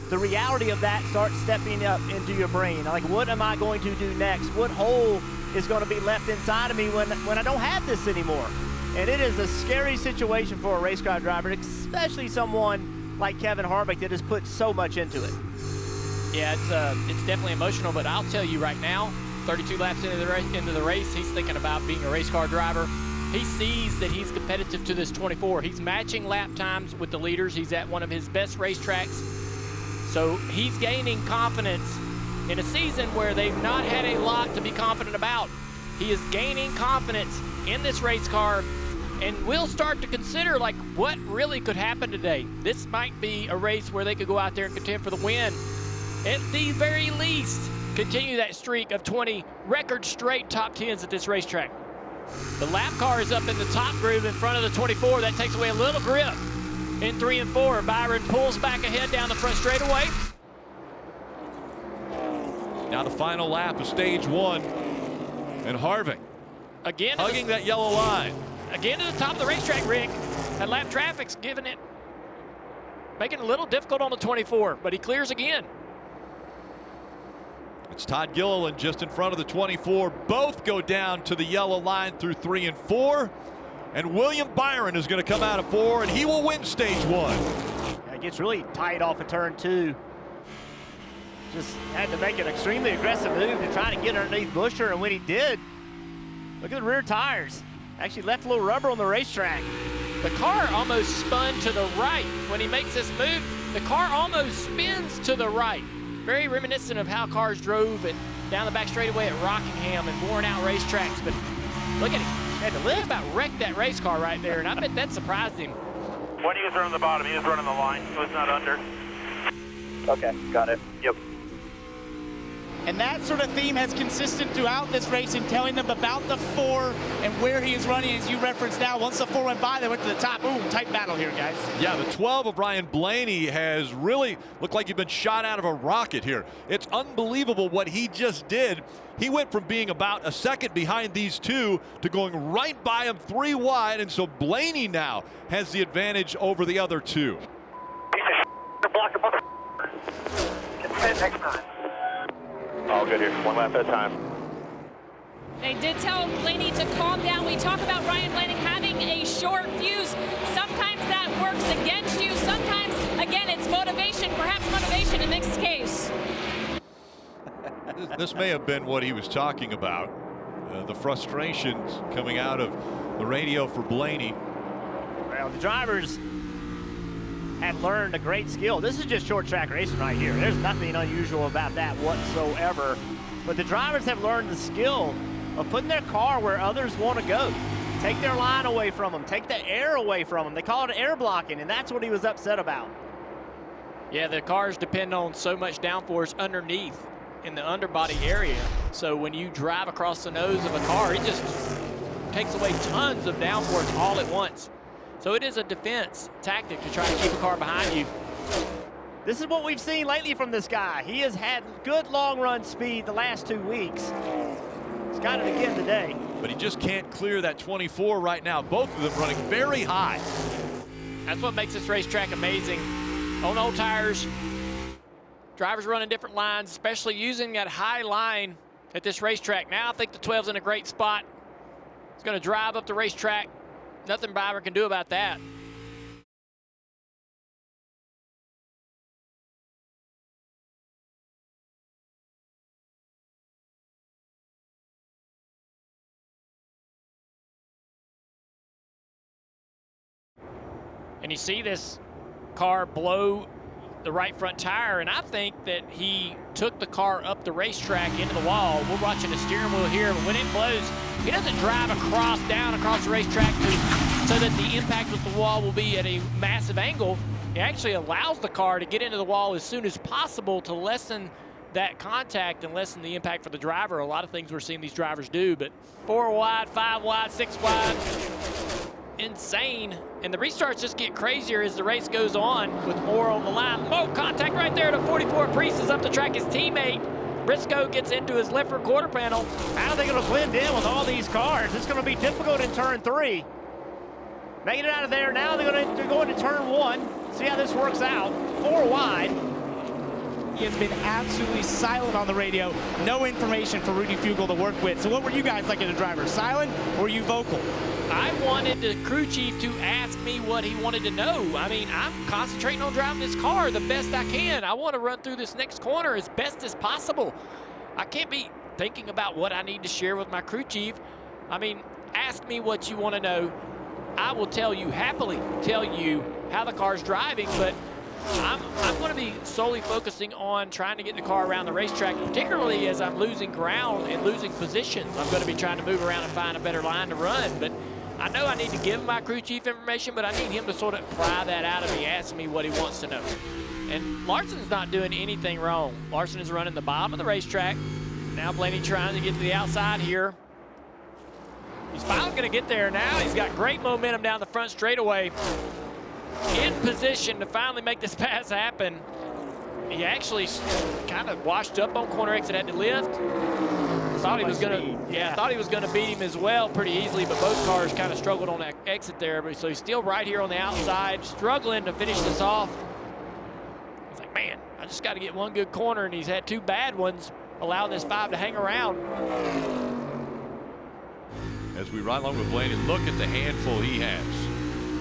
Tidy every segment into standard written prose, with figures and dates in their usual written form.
the reality of that starts stepping up into your brain. Like, what am I going to do next? What hole is going to be left inside of me when I don't have this anymore? And it is a scary situation for a race car driver, especially someone like Kevin Harvick that has put so much into it. Yeah, it's definitely emotional, but I'll tell you right now, 32 laps into the race, he's thinking about being a race car driver. He sees that he's competitive to this 24. He's matching lap times with the leaders. He's at one of his best racetracks. So he's gaining confidence in a season where they've not had a lot to be confident about. He is gaining confidence in this race car, and we'll start to consider, like, what really could happen today. This might be a race where they could go out there and contend for the win. At the very least, continue that streak of 20 record straight top 10s at this racetrack. The lap car is up in the top groove in front of the 24. That takes away a little grip in 3 and 4. Byron pulls back ahead down the front straightaway. Now the final lap of stage 1. And Harvick again hugging that yellow line. Again to the top of the racetrack, Rick. That lap traffic's making it a little difficult on the 24, but he clears again. It's Todd Gilliland just in front of the 24. Both go down to the yellow line through 3 and 4. And William Byron is going to come out of 4, and he will win stage 1. Yeah, it gets really tight off of turn 2. Just had to make an extremely aggressive move to try to get underneath Buescher, and when he did, look at the rear tires. Actually left a little rubber on the racetrack. The car almost spun to the right. When he makes this move, the car almost spins to the right. Very reminiscent of how cars drove it down the back straightaway at Rockingham and worn out racetracks. But look at him. Had to live about wrecked that race car right there, and I bet that surprised him. When he was running the bottom, he was running the line. He was not under. Okay, got it. Yep. And that sort of theme has consistent throughout this race in telling them about the 4 and where he is running. As you referenced now, once the 4 went by, they went to the top. Ooh, tight battle here, guys. Yeah, the 12 of Ryan Blaney has really looked like he's been shot out of a rocket here. It's unbelievable what he just did. He went from being about a second behind these two to going right by him 3 wide, and so Blaney now has the advantage over the other 2. Block above. Get fit next time. All good here. 1 lap at a time. They did tell Blaney to calm down. We talk about Ryan Blaney having a short fuse. Sometimes that works against you. Sometimes, again, it's motivation, perhaps motivation in this case. This may have been what he was talking about. The frustrations coming out of the radio for Blaney. Well, the drivers have learned a great skill. This is just short track racing right here. There's nothing unusual about that whatsoever. But the drivers have learned the skill of putting their car where others want to go. Take their line away from them. Take the air away from them. They call it air blocking, and that's what he was upset about. Yeah, the cars depend on so much downforce underneath in the underbody area. So when you drive across the nose of a car, it just takes away tons of downforce all at once. So it is a defense tactic to try to keep a car behind you. This is what we've seen lately from this guy. He has had good long run speed the last 2 weeks. He's got it again today. But he just can't clear that 24 right now. Both of them running very high. That's what makes this racetrack amazing. On old tires, drivers running different lines, especially using that high line at this racetrack. Now I think the 12's in a great spot. It's going to drive up the racetrack. Nothing Byron can do about that. And you see this car blow the right front tire, and I think that he took the car up the racetrack into the wall. We're watching the steering wheel here, but when it blows, he doesn't drive down across the racetrack so that the impact with the wall will be at a massive angle. He actually allows the car to get into the wall as soon as possible to lessen that contact and lessen the impact for the driver. A lot of things we're seeing these drivers do, but 4 wide, 5 wide, 6 wide, insane. And the restarts just get crazier as the race goes on with more on the line. Oh, contact right there to 44. Priest is up the track. His teammate Briscoe gets into his left rear quarter panel. How are they going to blend in with all these cars? It's going to be difficult in turn 3. Making it out of there. Now they're going to go into turn 1. See how this works out. 4 wide. He has been absolutely silent on the radio. No information for Rudy Fugle to work with. So what were you guys like as a driver? Silent or were you vocal? I wanted the crew chief to ask me what he wanted to know. I mean, I'm concentrating on driving this car the best I can. I want to run through this next corner as best as possible. I can't be thinking about what I need to share with my crew chief. I mean, ask me what you want to know. I will happily tell you how the car's driving, but I'm going to be solely focusing on trying to get the car around the racetrack, particularly as I'm losing ground and losing positions. I'm going to be trying to move around and find a better line to run, but I know I need to give my crew chief information, but I need him to sort of pry that out of me, ask me what he wants to know. And Larson's not doing anything wrong. Larson is running the bottom of the racetrack. Now Blaney trying to get to the outside here. He's finally going to get there now. He's got great momentum down the front straightaway. In position to finally make this pass happen. He actually kind of washed up on corner exit, had to lift. Thought he was going to beat him as well pretty easily, but both cars kind of struggled on that exit there. But so he's still right here on the outside, struggling to finish this off. He's like, man, I just got to get one good corner, and he's had two bad ones, allowing this 5 to hang around. As we ride along with Blaney, look at the handful he has.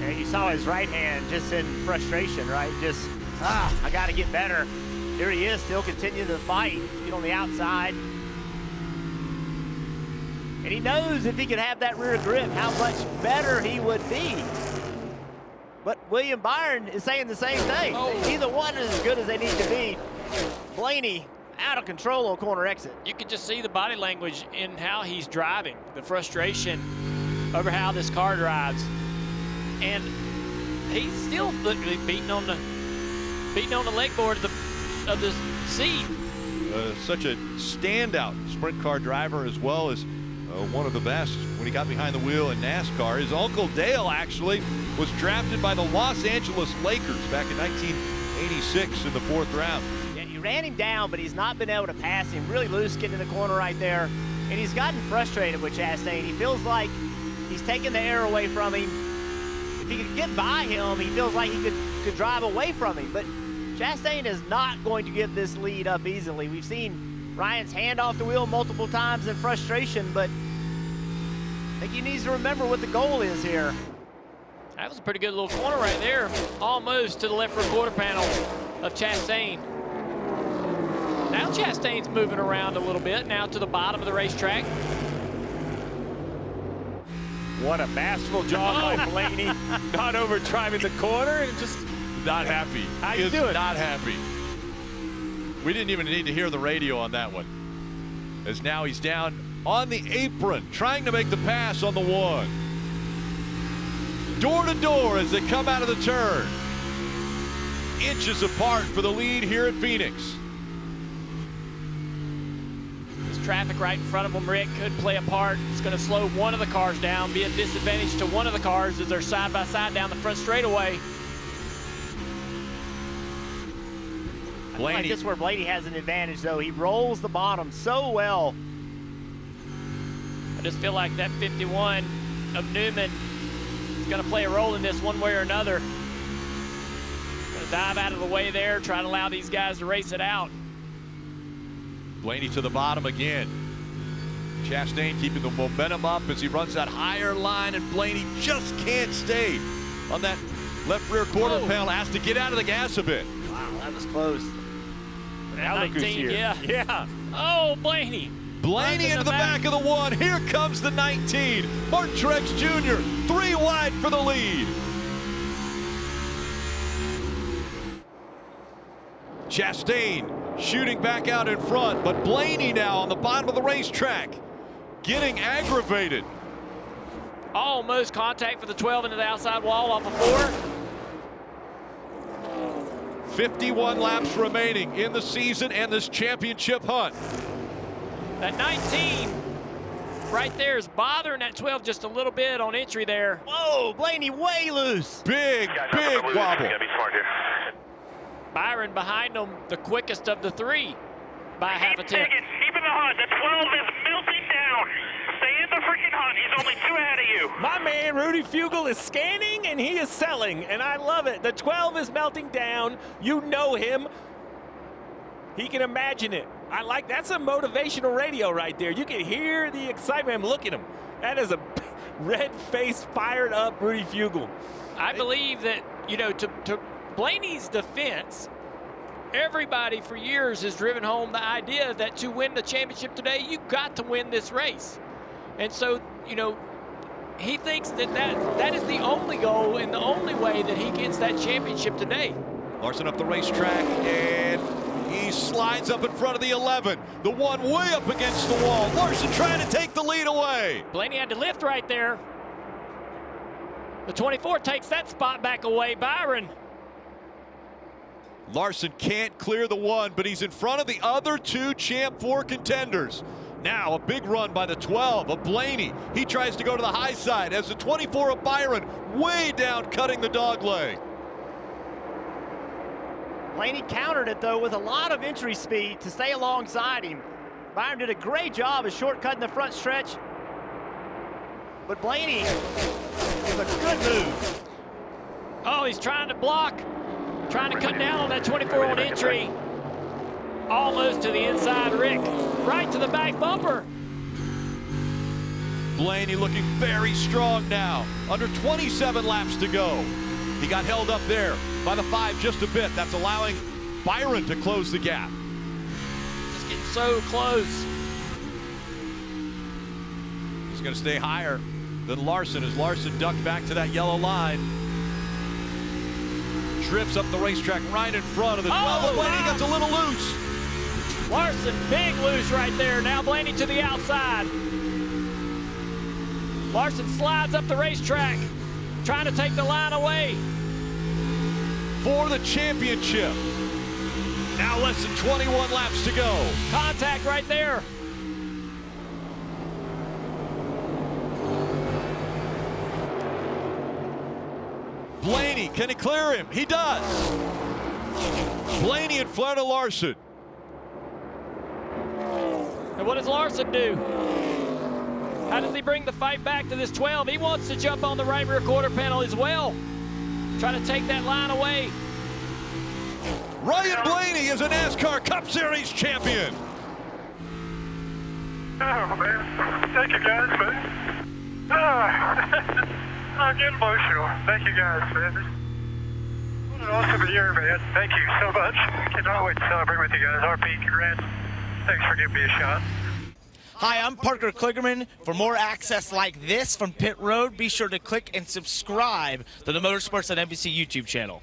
Yeah, you saw his right hand just in frustration, right? Just, I got to get better. Here he is, still continuing to fight, get on the outside. And he knows if he could have that rear grip, how much better he would be. But William Byron is saying the same thing. Neither one is as good as they need to be. Blaney out of control on corner exit. You can just see the body language in how he's driving, the frustration over how this car drives. And he's still literally beating on the leg board of the seat. Such a standout sprint car driver, as well as one of the best when he got behind the wheel in NASCAR. His uncle Dale actually was drafted by the Los Angeles Lakers back in 1986 in the 4th round. Yeah, he ran him down, but he's not been able to pass him. Really loose getting in the corner right there. And he's gotten frustrated with Chastain. He feels like he's taking the air away from him. If he could get by him, he feels like he could drive away from him. But Chastain is not going to give this lead up easily. We've seen Ryan's hand off the wheel multiple times in frustration, but I think he needs to remember what the goal is here. That was a pretty good little corner right there, almost to the left rear quarter panel of Chastain. Now Chastain's moving around a little bit, now to the bottom of the racetrack. What a masterful job by Blaney. Not over driving the corner and just not happy. How you doing? Not happy. We didn't even need to hear the radio on that one. As now he's down on the apron, trying to make the pass on the 1. Door to door as they come out of the turn. Inches apart for the lead here at Phoenix. Traffic right in front of them, Rick, could play a part. It's going to slow one of the cars down, be a disadvantage to one of the cars as they're side by side down the front straightaway. I feel like this is where Blaney has an advantage, though. He rolls the bottom so well. I just feel like that 51 of Newman is going to play a role in this one way or another. Going to dive out of the way there, try to allow these guys to race it out. Blaney to the bottom again. Chastain keeping the momentum up as he runs that higher line, and Blaney just can't stay on that left rear quarter panel. Has to get out of the gas a bit. Wow, that was close. Now look who's here. Yeah. Oh, Blaney. Blaney into the back of the 1. Here comes the 19. Martin Truex Jr. 3 wide for the lead. Chastain shooting back out in front, but Blaney now on the bottom of the racetrack, getting aggravated. Almost contact for the 12 into the outside wall off of 4. 51 laps remaining in the season and this championship hunt. That 19 right there is bothering that 12 just a little bit on entry there. Whoa, Blaney way loose. Big wobble. Gotta be smart here. Byron behind him, the quickest of the 3 by half a tenth. Keep in the hunt. The 12 is melting down. Stay in the freaking hunt. He's only 2 ahead of you. My man Rudy Fugle is scanning and he is selling, and I love it. The 12 is melting down. You know him. He can imagine it. That's a motivational radio right there. You can hear the excitement. Look at him. That is a red-faced, fired-up Rudy Fugle. I believe that, you know, to Blaney's defense, everybody for years has driven home the idea that to win the championship today, you've got to win this race. And so, you know, he thinks that is the only goal and the only way that he gets that championship today. Larson up the racetrack, and he slides up in front of the 11. The one way up against the wall. Larson trying to take the lead away. Blaney had to lift right there. The 24 takes that spot back away. Byron. Larson can't clear the one, but he's in front of the other two Champ 4 contenders. Now a big run by the 12 of Blaney. He tries to go to the high side as the 24 of Byron way down, cutting the dog leg. Blaney countered it, though, with a lot of entry speed to stay alongside him. Byron did a great job of shortcutting the front stretch. But Blaney is a good move. Oh, he's trying to block, trying to cut down on that 24 on entry. Almost to the inside, Rick. Right to the back bumper. Blaney looking very strong now. Under 27 laps to go. He got held up there by the 5 just a bit. That's allowing Byron to close the gap. Just getting so close. He's going to stay higher than Larson as Larson ducked back to that yellow line. Drifts up the racetrack right in front of the 12. Blaney gets a little loose. Larson, big loose right there. Now Blaney to the outside. Larson slides up the racetrack, trying to take the line away. For the championship. Now less than 21 laps to go. Contact right there. Blaney, can he clear him? He does. Blaney in front of Larson. And what does Larson do? How does he bring the fight back to this 12? He wants to jump on the right rear quarter panel as well. Trying to take that line away. Ryan Blaney is a NASCAR Cup Series champion. Oh, man. Thank you, guys, man. I'm getting emotional. Thank you, guys, man. What an awesome year, man. Thank you so much. I cannot wait to celebrate with you guys. RP, congrats. Thanks for giving me a shot. Hi, I'm Parker Kligerman. For more access like this from Pit Road, be sure to click and subscribe to the Motorsports on NBC YouTube channel.